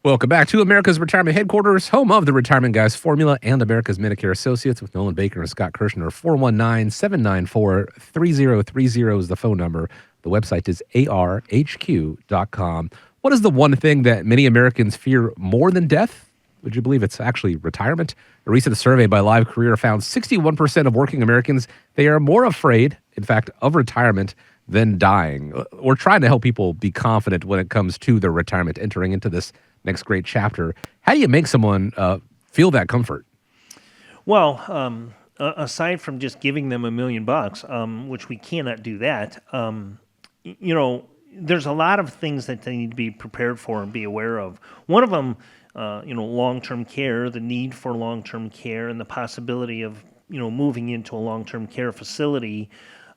Welcome back to America's Retirement Headquarters, home of the Retirement Guys Formula and America's Medicare Associates with Nolan Baker and Scott Kerschner. 419-794-3030 is the phone number. The website is arhq.com. What is the one thing that many Americans fear more than death? Would you believe it's actually retirement? A recent survey by Live Career found 61% of working Americans, they are more afraid, in fact, of retirement than dying. We're trying to help people be confident when it comes to their retirement, entering into this next great chapter. How do you make someone feel that comfort? Well, aside from just giving them $1 million, which we cannot do that, there's a lot of things that they need to be prepared for and be aware of. One of them, long-term care, the need for long-term care, and the possibility of moving into a long-term care facility.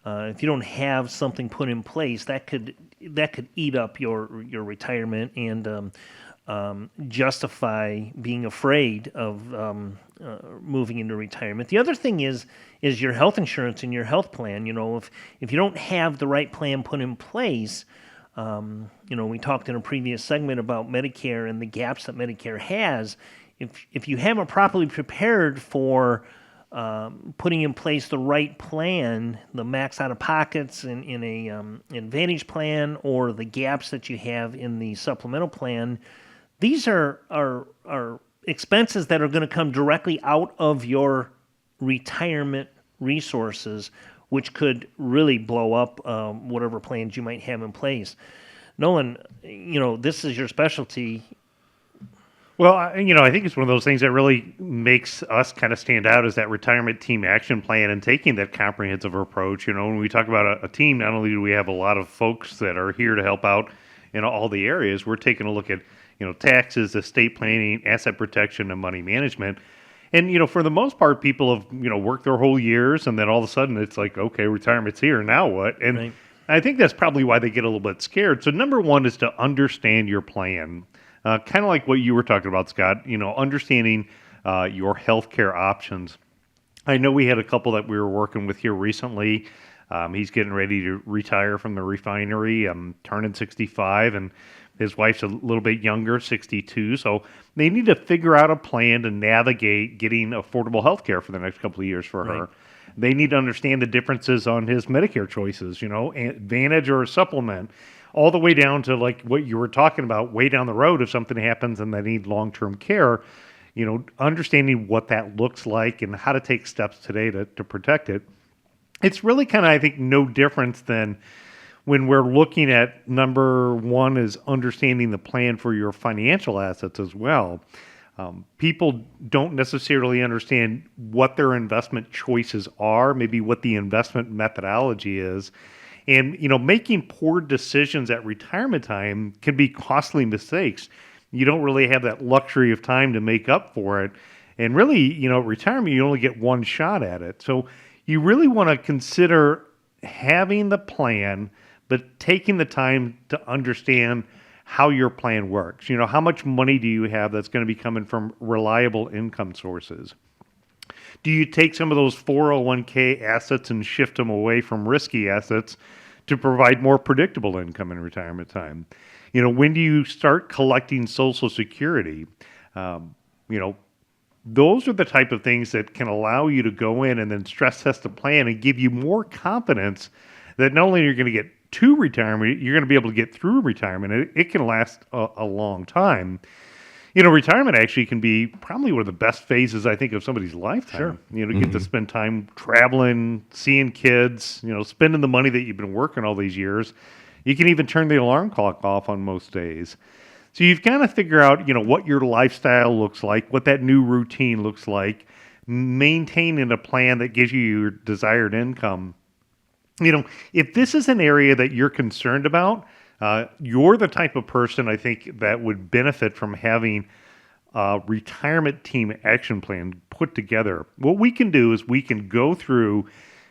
If you don't have something put in place, that could eat up your retirement and justify being afraid of moving into retirement. The other thing is your health insurance and your health plan. If you don't have the right plan put in place, we talked in a previous segment about Medicare and the gaps that Medicare has. If you haven't properly prepared for putting in place the right plan, the max out-of-pockets in a Advantage plan or the gaps that you have in the supplemental plan, these are expenses that are going to come directly out of your retirement resources, which could really blow up whatever plans you might have in place. Nolan, this is your specialty. Well, I think it's one of those things that really makes us kind of stand out is that retirement team action plan and taking that comprehensive approach. When we talk about a team, not only do we have a lot of folks that are here to help out in all the areas, we're taking a look at taxes, estate planning, asset protection, and money management. And, for the most part, people have, worked their whole years, and then all of a sudden it's like, okay, retirement's here, now what? And right. I think that's probably why they get a little bit scared. So number one is to understand your plan. Kind of like what you were talking about, Scott, understanding your healthcare options. I know we had a couple that we were working with here recently. He's getting ready to retire from the refinery, turning 65, and his wife's a little bit younger, 62. So they need to figure out a plan to navigate getting affordable health care for the next couple of years for right. her. They need to understand the differences on his Medicare choices, Advantage or a supplement, all the way down to like what you were talking about, way down the road if something happens and they need long-term care, understanding what that looks like and how to take steps today to protect it. It's really kind of, I think, no difference than when we're looking at number one is understanding the plan for your financial assets as well. People don't necessarily understand what their investment choices are, maybe what the investment methodology is. And, making poor decisions at retirement time can be costly mistakes. You don't really have that luxury of time to make up for it. And really, retirement, you only get one shot at it. So you really want to consider having the plan, but taking the time to understand how your plan works. How much money do you have that's going to be coming from reliable income sources? Do you take some of those 401k assets and shift them away from risky assets to provide more predictable income in retirement time? When do you start collecting Social Security? Those are the type of things that can allow you to go in and then stress test the plan and give you more confidence that not only are you going to get to retirement, you're going to be able to get through retirement. It can last a long time. Retirement actually can be probably one of the best phases, I think, of somebody's lifetime. Sure. To get to spend time traveling, seeing kids, spending the money that you've been working all these years. You can even turn the alarm clock off on most days. So you've got to figure out, what your lifestyle looks like, what that new routine looks like, maintaining a plan that gives you your desired income. If this is an area that you're concerned about, you're the type of person, I think, that would benefit from having a retirement team action plan put together. What we can do is we can go through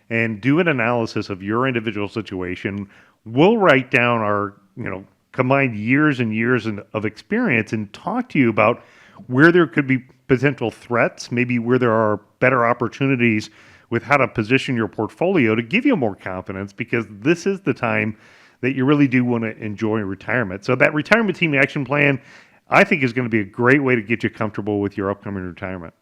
and do an analysis of your individual situation. We'll write down our, combined years and years of experience and talk to you about where there could be potential threats, maybe where there are better opportunities with how to position your portfolio to give you more confidence, because this is the time that you really do want to enjoy retirement. So that retirement team action plan, I think is going to be a great way to get you comfortable with your upcoming retirement.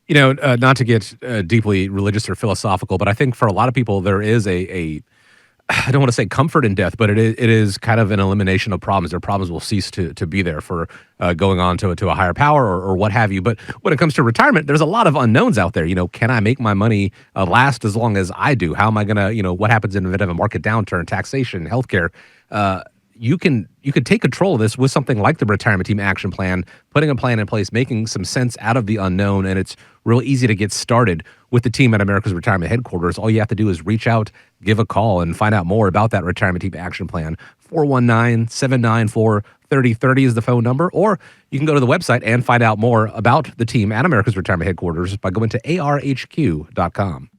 You know, not to get deeply religious or philosophical, but I think for a lot of people there is a I don't want to say comfort in death, but it is kind of an elimination of problems. Their problems will cease to be there for going on to a higher power or what have you. But when it comes to retirement, there's a lot of unknowns out there. You know, can I make my money last as long as I do? How am I going to, you know, what happens in the event of a market downturn, taxation, healthcare? You can take control of this with something like the Retirement Team Action Plan, putting a plan in place, making some sense out of the unknown, and it's real easy to get started with the team at America's Retirement Headquarters. All you have to do is reach out, give a call, and find out more about that Retirement Team Action Plan. 419-794-3030 is the phone number, or you can go to the website and find out more about the team at America's Retirement Headquarters by going to arhq.com.